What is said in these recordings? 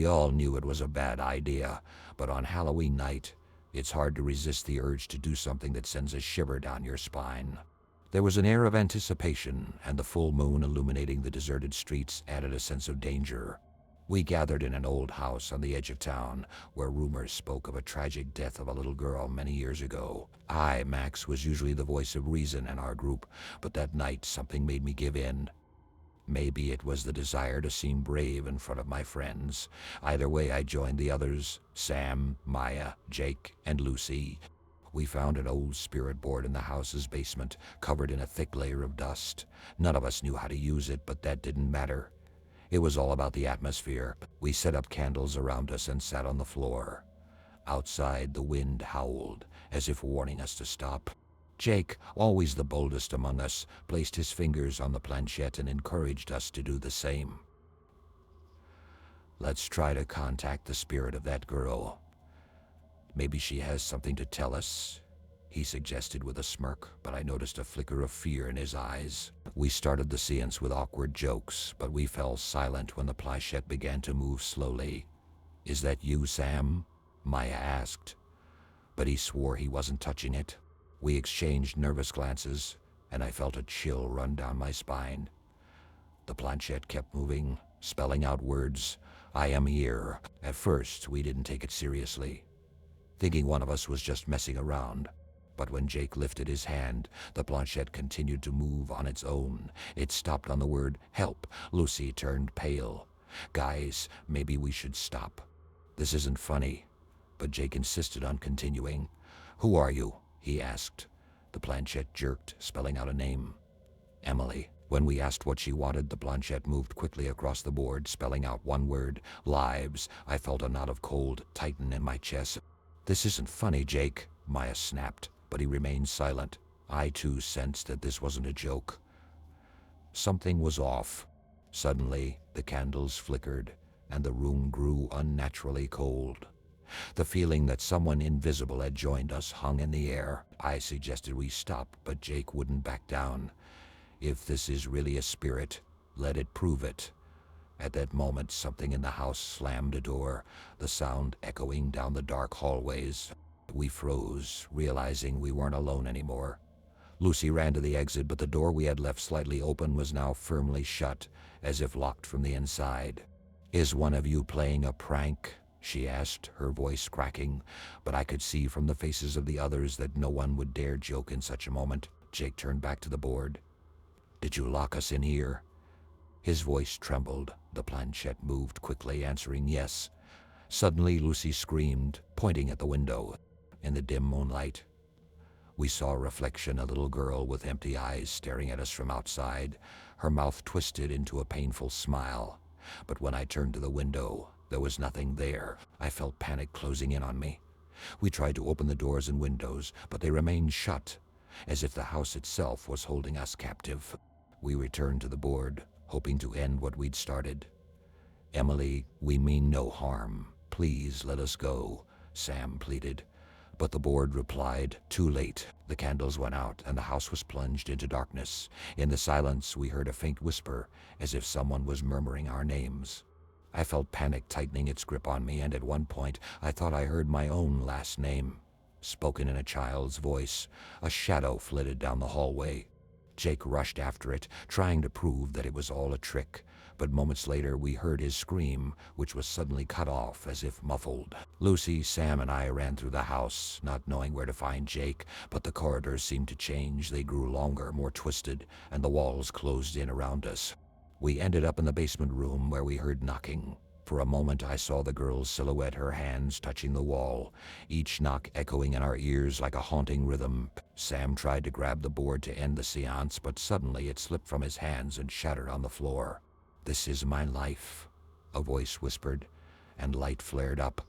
We all knew it was a bad idea, but on Halloween night, it's hard to resist the urge to do something that sends a shiver down your spine. There was an air of anticipation, and the full moon illuminating the deserted streets added a sense of danger. We gathered in an old house on the edge of town, where rumors spoke of a tragic death of a little girl many years ago. I, Max, was usually the voice of reason in our group, but that night something made me give in. Maybe it was the desire to seem brave in front of my friends. Either way, I joined the others, Sam, Maya, Jake, and Lucy. We found an old spirit board in the house's basement, covered in a thick layer of dust. None of us knew how to use it, but that didn't matter. It was all about the atmosphere. We set up candles around us and sat on the floor. Outside, the wind howled, as if warning us to stop. Jake, always the boldest among us, placed his fingers on the planchette and encouraged us to do the same. "Let's try to contact the spirit of that girl. Maybe she has something to tell us," he suggested with a smirk, but I noticed a flicker of fear in his eyes. We started the seance with awkward jokes, but we fell silent when the planchette began to move slowly. "Is that you, Sam?" Maya asked, but he swore he wasn't touching it. We exchanged nervous glances, and I felt a chill run down my spine. The planchette kept moving, spelling out words. "I am here." At first, we didn't take it seriously, thinking one of us was just messing around. But when Jake lifted his hand, the planchette continued to move on its own. It stopped on the word help. Lucy turned pale. "Guys, maybe we should stop. This isn't funny." But Jake insisted on continuing. "Who are you?" he asked. The planchette jerked, spelling out a name. "Emily." When we asked what she wanted, the planchette moved quickly across the board, spelling out one word: lives. I felt a knot of cold tighten in my chest. "This isn't funny, Jake," Maya snapped, but he remained silent. I too sensed that this wasn't a joke. Something was off. Suddenly, the candles flickered, and the room grew unnaturally cold. The feeling that someone invisible had joined us hung in the air. I suggested we stop, but Jake wouldn't back down. "If this is really a spirit, let it prove it." At that moment, something in the house slammed a door, the sound echoing down the dark hallways. We froze, realizing we weren't alone anymore. Lucy ran to the exit, but the door we had left slightly open was now firmly shut, as if locked from the inside. "Is one of you playing a prank?" she asked, her voice cracking, but I could see from the faces of the others that no one would dare joke in such a moment. Jake turned back to the board. "Did you lock us in here?" His voice trembled. The planchette moved quickly, answering yes. Suddenly, Lucy screamed, pointing at the window. In the dim moonlight, we saw a reflection, a little girl with empty eyes staring at us from outside, her mouth twisted into a painful smile. But when I turned to the window, there was nothing there. I felt panic closing in on me. We tried to open the doors and windows, but they remained shut, as if the house itself was holding us captive. We returned to the board, hoping to end what we'd started. "Emily, we mean no harm. Please let us go," Sam pleaded. But the board replied, "Too late." The candles went out, and the house was plunged into darkness. In the silence, we heard a faint whisper, as if someone was murmuring our names. I felt panic tightening its grip on me, and at one point, I thought I heard my own last name, spoken in a child's voice. A shadow flitted down the hallway. Jake rushed after it, trying to prove that it was all a trick, but moments later we heard his scream, which was suddenly cut off as if muffled. Lucy, Sam, and I ran through the house, not knowing where to find Jake, but the corridors seemed to change. They grew longer, more twisted, and the walls closed in around us. We ended up in the basement room, where we heard knocking. For a moment I saw the girl's silhouette, her hands touching the wall, each knock echoing in our ears like a haunting rhythm. Sam tried to grab the board to end the seance, but suddenly it slipped from his hands and shattered on the floor. "This is my life," a voice whispered, and light flared up,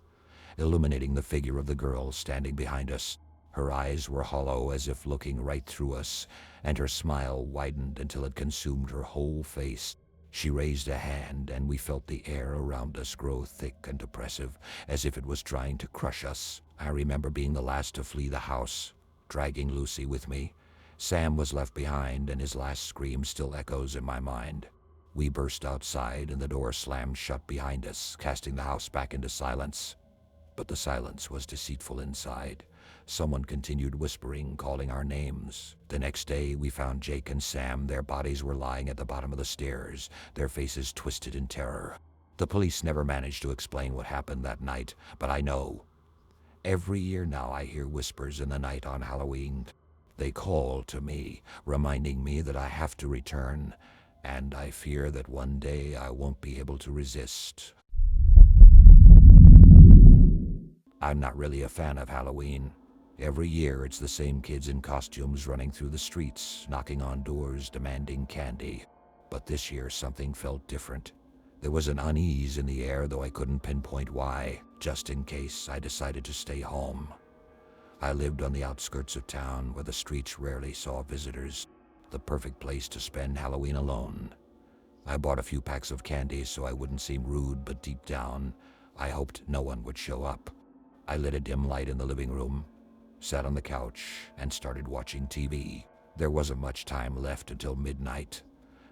illuminating the figure of the girl standing behind us. Her eyes were hollow, as if looking right through us, and her smile widened until it consumed her whole face. She raised a hand, and we felt the air around us grow thick and oppressive, as if it was trying to crush us. I remember being the last to flee the house, dragging Lucy with me. Sam was left behind, and his last scream still echoes in my mind. We burst outside and the door slammed shut behind us, casting the house back into silence. But the silence was deceitful inside. Someone continued whispering, calling our names. The next day, we found Jake and Sam. Their bodies were lying at the bottom of the stairs, their faces twisted in terror. The police never managed to explain what happened that night, but I know. Every year now I hear whispers in the night on Halloween. They call to me, reminding me that I have to return, and I fear that one day I won't be able to resist. I'm not really a fan of Halloween. Every year it's the same kids in costumes running through the streets, knocking on doors, demanding candy. But this year something felt different. There was an unease in the air, though I couldn't pinpoint why. Just in case, I decided to stay home. I lived on the outskirts of town where the streets rarely saw visitors. The perfect place to spend Halloween alone. I bought a few packs of candy so I wouldn't seem rude, but deep down, I hoped no one would show up. I lit a dim light in the living room, sat on the couch, and started watching TV. There wasn't much time left until midnight.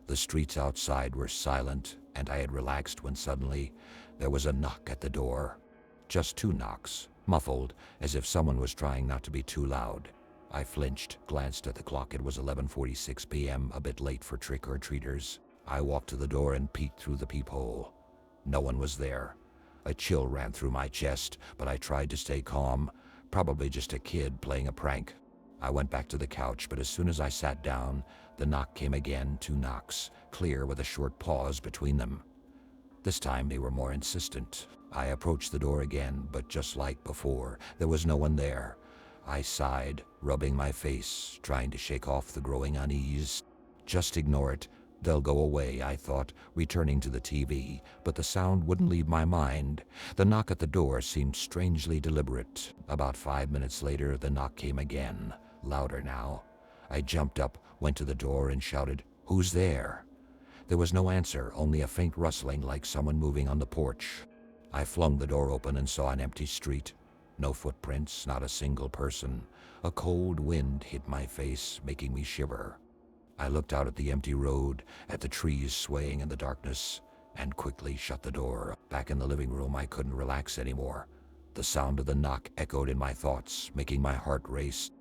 The streets outside were silent, and I had relaxed when suddenly there was a knock at the door. Just 2 knocks, muffled, as if someone was trying not to be too loud. I flinched, glanced at the clock. It was 11:46 p.m., a bit late for trick-or-treaters. I walked to the door and peeked through the peephole. No one was there. A chill ran through my chest, but I tried to stay calm. Probably just a kid playing a prank. I went back to the couch, but as soon as I sat down, the knock came again, 2 knocks, clear with a short pause between them. This time they were more insistent. I approached the door again, but just like before, there was no one there. I sighed, rubbing my face, trying to shake off the growing unease. Just ignore it. They'll go away, I thought, returning to the TV, but the sound wouldn't leave my mind. The knock at the door seemed strangely deliberate. About 5 minutes later, the knock came again, louder now. I jumped up, went to the door, and shouted, "Who's there?" There was no answer, only a faint rustling like someone moving on the porch. I flung the door open and saw an empty street. No footprints, not a single person. A cold wind hit my face, making me shiver. I looked out at the empty road, at the trees swaying in the darkness, and quickly shut the door. Back in the living room, I couldn't relax anymore. The sound of the knock echoed in my thoughts, making my heart race.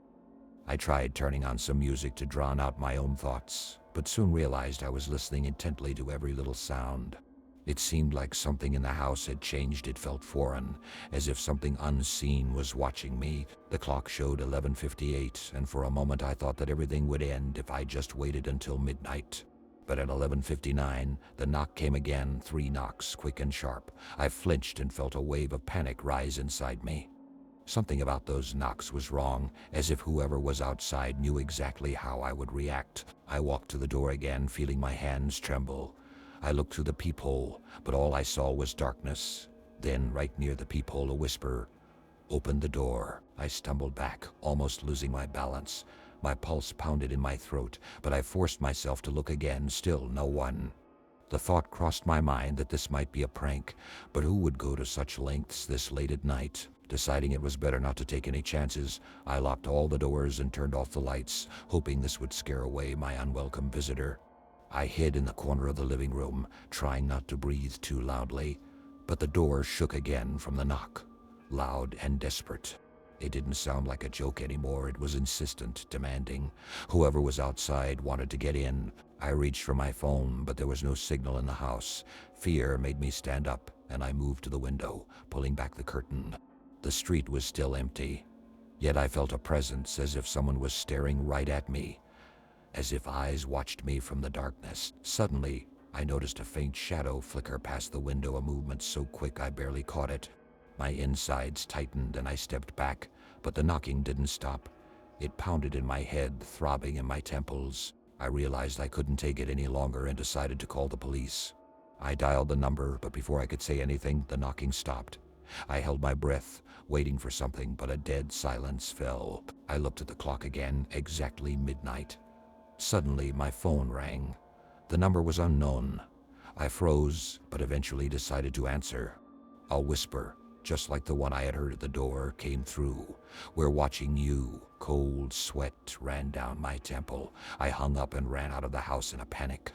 I tried turning on some music to drown out my own thoughts, but soon realized I was listening intently to every little sound. It seemed like something in the house had changed. It felt foreign, as if something unseen was watching me. The clock showed 11:58, and for a moment I thought that everything would end if I just waited until midnight. But at 11:59, the knock came again, 3 knocks, quick and sharp. I flinched and felt a wave of panic rise inside me. Something about those knocks was wrong, as if whoever was outside knew exactly how I would react. I walked to the door again, feeling my hands tremble. I looked through the peephole, but all I saw was darkness. Then, right near the peephole, a whisper, "Open the door." I stumbled back, almost losing my balance. My pulse pounded in my throat, but I forced myself to look again. Still no one. The thought crossed my mind that this might be a prank, but who would go to such lengths this late at night? Deciding it was better not to take any chances, I locked all the doors and turned off the lights, hoping this would scare away my unwelcome visitor. I hid in the corner of the living room, trying not to breathe too loudly, but the door shook again from the knock, loud and desperate. It didn't sound like a joke anymore. It was insistent, demanding. Whoever was outside wanted to get in. I reached for my phone, but there was no signal in the house. Fear made me stand up, and I moved to the window, pulling back the curtain. The street was still empty, yet I felt a presence, as if someone was staring right at me, as if eyes watched me from the darkness. Suddenly, I noticed a faint shadow flicker past the window, a movement so quick I barely caught it. My insides tightened and I stepped back, but the knocking didn't stop. It pounded in my head, throbbing in my temples. I realized I couldn't take it any longer and decided to call the police. I dialed the number, but before I could say anything, the knocking stopped. I held my breath, waiting for something, but a dead silence fell. I looked at the clock again, exactly midnight. Suddenly, my phone rang. The number was unknown. I froze, but eventually decided to answer. A whisper, just like the one I had heard at the door, came through. "We're watching you." Cold sweat ran down my temple. I hung up and ran out of the house in a panic.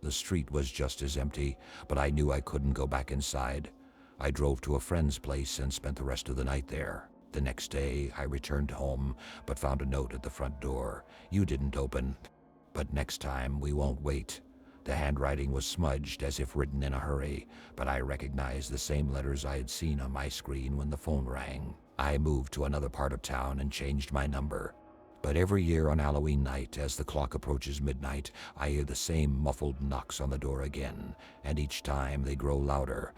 The street was just as empty, but I knew I couldn't go back inside. I drove to a friend's place and spent the rest of the night there. The next day, I returned home, but found a note at the front door. "You didn't open, but next time we won't wait." The handwriting was smudged as if written in a hurry, but I recognized the same letters I had seen on my screen when the phone rang. I moved to another part of town and changed my number. But every year on Halloween night, as the clock approaches midnight, I hear the same muffled knocks on the door again, and each time they grow louder.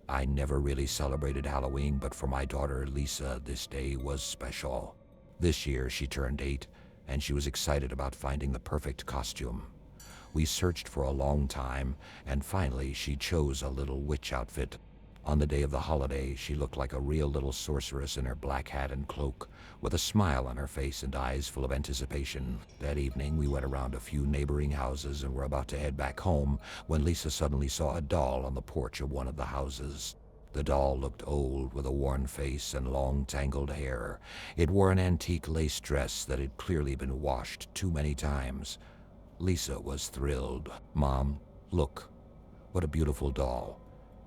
I never really celebrated Halloween, but for my daughter Lisa, this day was special. This year she turned 8, and she was excited about finding the perfect costume. We searched for a long time, and finally she chose a little witch outfit. On the day of the holiday, she looked like a real little sorceress in her black hat and cloak, with a smile on her face and eyes full of anticipation. That evening, we went around a few neighboring houses and were about to head back home when Lisa suddenly saw a doll on the porch of one of the houses. The doll looked old, with a worn face and long tangled hair. It wore an antique lace dress that had clearly been washed too many times. Lisa was thrilled. "Mom, look, what a beautiful doll.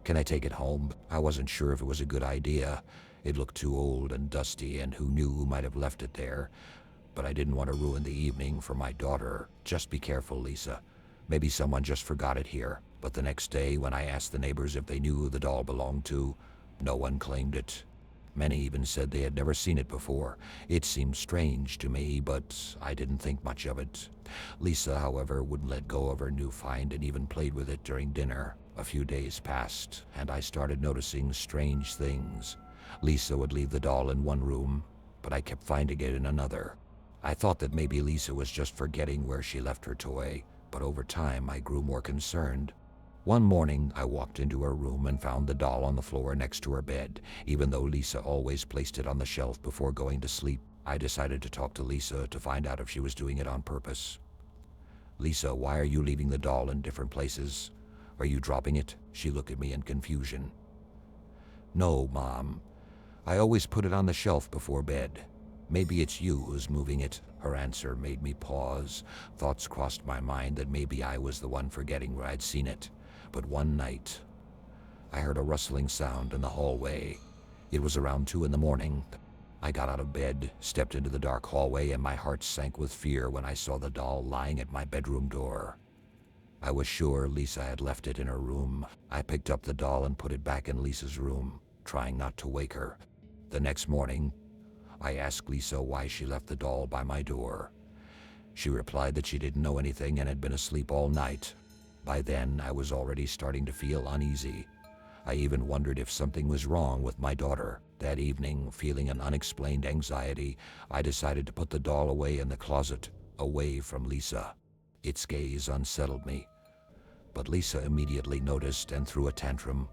Can I take it home?" I wasn't sure if it was a good idea. It looked too old and dusty, and who knew who might have left it there. But I didn't want to ruin the evening for my daughter. "Just be careful, Lisa. Maybe someone just forgot it here." But the next day, when I asked the neighbors if they knew who the doll belonged to, no one claimed it. Many even said they had never seen it before. It seemed strange to me, but I didn't think much of it. Lisa, however, wouldn't let go of her new find and even played with it during dinner. A few days passed, and I started noticing strange things. Lisa would leave the doll in one room, but I kept finding it in another. I thought that maybe Lisa was just forgetting where she left her toy, but over time I grew more concerned. One morning, I walked into her room and found the doll on the floor next to her bed, even though Lisa always placed it on the shelf before going to sleep. I decided to talk to Lisa to find out if she was doing it on purpose. "Lisa, why are you leaving the doll in different places? Are you dropping it?" She looked at me in confusion. "No, Mom. I always put it on the shelf before bed. Maybe it's you who's moving it." Her answer made me pause. Thoughts crossed my mind that maybe I was the one forgetting where I'd seen it. But one night, I heard a rustling sound in the hallway. It was around 2 a.m. I got out of bed, stepped into the dark hallway, and my heart sank with fear when I saw the doll lying at my bedroom door. I was sure Lisa had left it in her room. I picked up the doll and put it back in Lisa's room, trying not to wake her. The next morning, I asked Lisa why she left the doll by my door. She replied that she didn't know anything and had been asleep all night. By then, I was already starting to feel uneasy. I even wondered if something was wrong with my daughter. That evening, feeling an unexplained anxiety, I decided to put the doll away in the closet, away from Lisa. Its gaze unsettled me, but Lisa immediately noticed and threw a tantrum.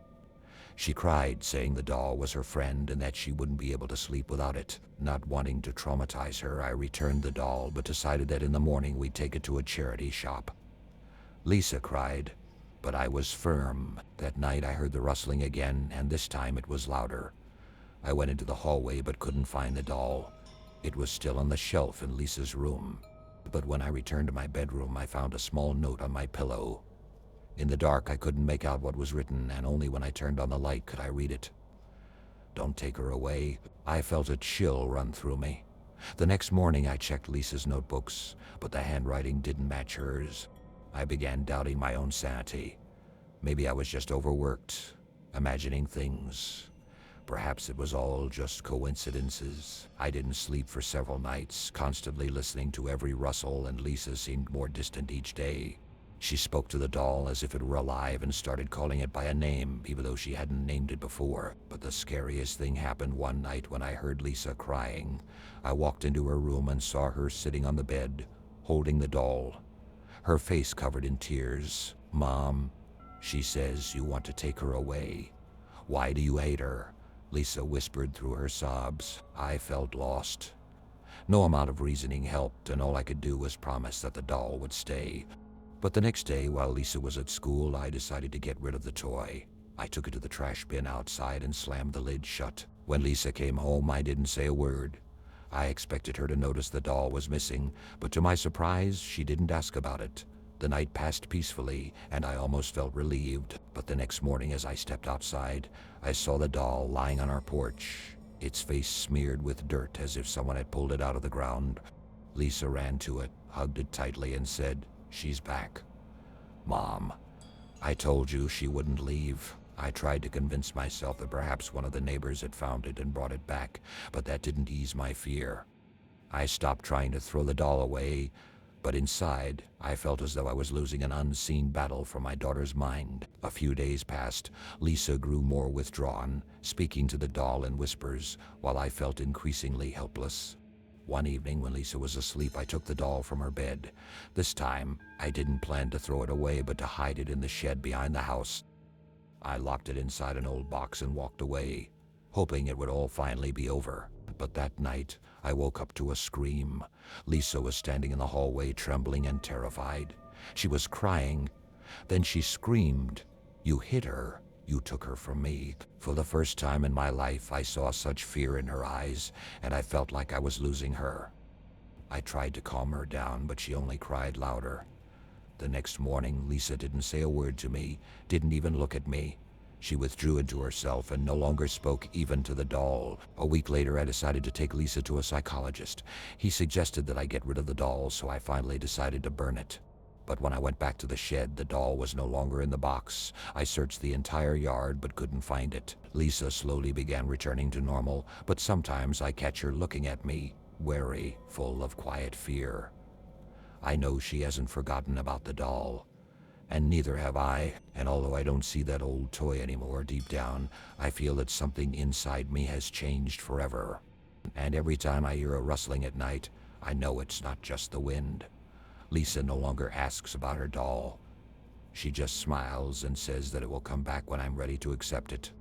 She cried, saying the doll was her friend and that she wouldn't be able to sleep without it. Not wanting to traumatize her, I returned the doll, but decided that in the morning we'd take it to a charity shop. Lisa cried, but I was firm. That night I heard the rustling again, and this time it was louder. I went into the hallway but couldn't find the doll. It was still on the shelf in Lisa's room. But when I returned to my bedroom, I found a small note on my pillow. In the dark, I couldn't make out what was written, and only when I turned on the light could I read it. "Don't take her away." I felt a chill run through me. The next morning, I checked Lisa's notebooks, but the handwriting didn't match hers. I began doubting my own sanity. Maybe I was just overworked, imagining things. Perhaps it was all just coincidences. I didn't sleep for several nights, constantly listening to every rustle, and Lisa seemed more distant each day. She spoke to the doll as if it were alive and started calling it by a name, even though she hadn't named it before. But the scariest thing happened one night when I heard Lisa crying. I walked into her room and saw her sitting on the bed, holding the doll, her face covered in tears. "Mom," she says, "you want to take her away. Why do you hate her?" Lisa whispered through her sobs. I felt lost. No amount of reasoning helped, and all I could do was promise that the doll would stay. But the next day, while Lisa was at school, I decided to get rid of the toy. I took it to the trash bin outside and slammed the lid shut. When Lisa came home, I didn't say a word. I expected her to notice the doll was missing, but to my surprise, she didn't ask about it. The night passed peacefully, and I almost felt relieved. But the next morning, as I stepped outside, I saw the doll lying on our porch, its face smeared with dirt as if someone had pulled it out of the ground. Lisa ran to it, hugged it tightly, and said, "She's back." "Mom, I told you she wouldn't leave." I tried to convince myself that perhaps one of the neighbors had found it and brought it back, but that didn't ease my fear. I stopped trying to throw the doll away, but inside, I felt as though I was losing an unseen battle for my daughter's mind. A few days passed. Lisa grew more withdrawn, speaking to the doll in whispers, while I felt increasingly helpless. One evening, when Lisa was asleep, I took the doll from her bed. This time, I didn't plan to throw it away, but to hide it in the shed behind the house. I locked it inside an old box and walked away, hoping it would all finally be over. But that night, I woke up to a scream. Lisa was standing in the hallway, trembling and terrified. She was crying. Then she screamed, "You hid her. You took her from me." For the first time in my life, I saw such fear in her eyes, and I felt like I was losing her. I tried to calm her down, but she only cried louder. The next morning, Lisa didn't say a word to me, didn't even look at me. She withdrew into herself and no longer spoke even to the doll. A week later, I decided to take Lisa to a psychologist. He suggested that I get rid of the doll, so I finally decided to burn it. But when I went back to the shed, the doll was no longer in the box. I searched the entire yard but couldn't find it. Lisa slowly began returning to normal, but sometimes I catch her looking at me, wary, full of quiet fear. I know she hasn't forgotten about the doll, and neither have I. And although I don't see that old toy anymore, deep down, I feel that something inside me has changed forever. And every time I hear a rustling at night, I know it's not just the wind. Lisa no longer asks about her doll. She just smiles and says that it will come back when I'm ready to accept it.